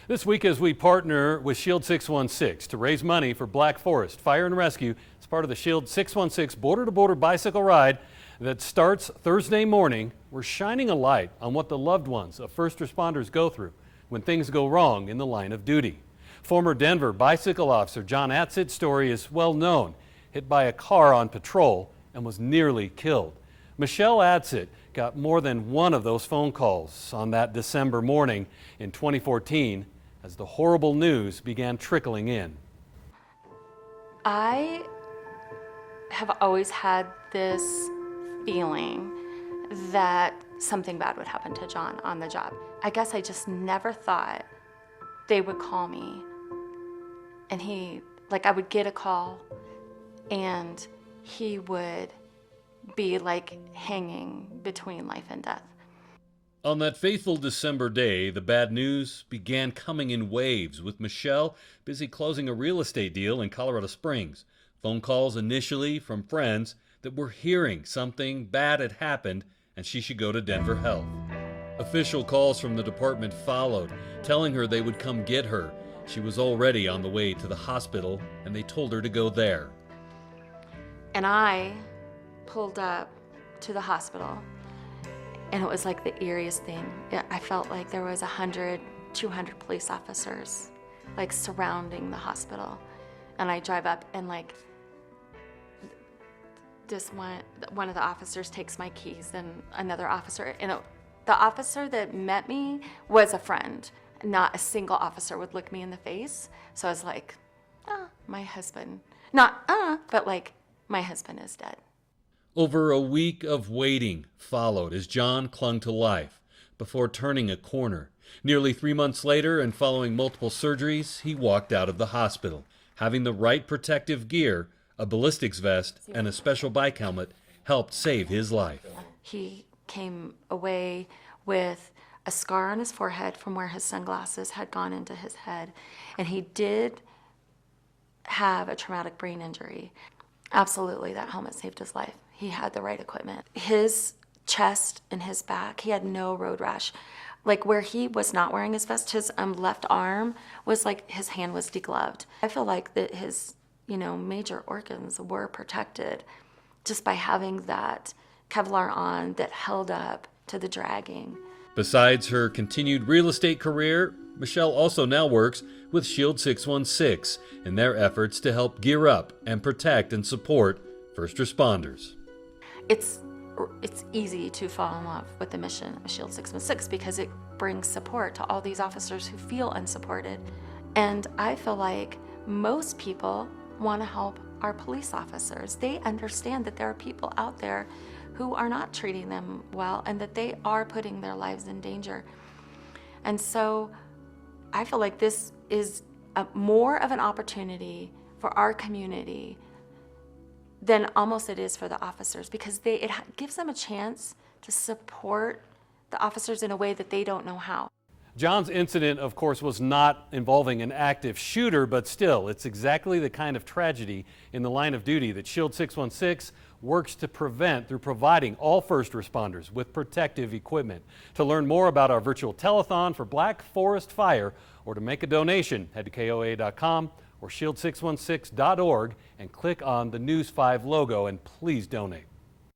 This week, as we partner with Shield 616 to raise money for Black Forest Fire and Rescue, it's part of the Shield 616 border-to-border bicycle ride that starts Thursday morning. We're shining a light on what the loved ones of first responders go through when things go wrong in the line of duty. Former Denver bicycle officer John Adsit's story is well known. Hit by a car on patrol and was nearly killed. Michelle Adsit got more than one of those phone calls on that December morning in 2014 as the horrible news began trickling in. I have always had this feeling that something bad would happen to John on the job. I guess I just never thought they would call me and I would get a call and he would be like hanging between life and death. On that fateful December day, the bad news began coming in waves, with Michelle busy closing a real estate deal in Colorado Springs. Phone calls initially from friends that were hearing something bad had happened and she should go to Denver Health. Official calls from the department followed, telling her they would come get her. She was already on the way to the hospital and they told her to go there. And I pulled up to the hospital and it was like the eeriest thing. I felt like there was 100, 200 police officers like surrounding the hospital. And I drive up and like this one of the officers takes my keys and another officer, the officer that met me was a friend. Not a single officer would look me in the face. So I was like, my husband, but like my husband is dead. Over a week of waiting followed as John clung to life before turning a corner. Nearly 3 months later, and following multiple surgeries, he walked out of the hospital. Having the right protective gear, a ballistics vest, and a special bike helmet helped save his life. He came away with a scar on his forehead from where his sunglasses had gone into his head, and he did have a traumatic brain injury. Absolutely, that helmet saved his life. He had the right equipment. His chest and his back, he had no road rash. Like where he was not wearing his vest, his left arm was like his hand was degloved. I feel like that his, major organs were protected just by having that Kevlar on that held up to the dragging. Besides her continued real estate career, Michelle also now works with Shield 616 in their efforts to help gear up and protect and support first responders. It's easy to fall in love with the mission of Shield 616 because it brings support to all these officers who feel unsupported. And I feel like most people want to help our police officers. They understand that there are people out there who are not treating them well and that they are putting their lives in danger. And so I feel like this is more of an opportunity for our community than almost it is for the officers, because it gives them a chance to support the officers in a way that they don't know how. John's incident, of course, was not involving an active shooter, but still, it's exactly the kind of tragedy in the line of duty that Shield 616 works to prevent through providing all first responders with protective equipment. To learn more about our virtual telethon for Black Forest Fire or to make a donation, head to KOAA.com or shield616.org and click on the News 5 logo and please donate.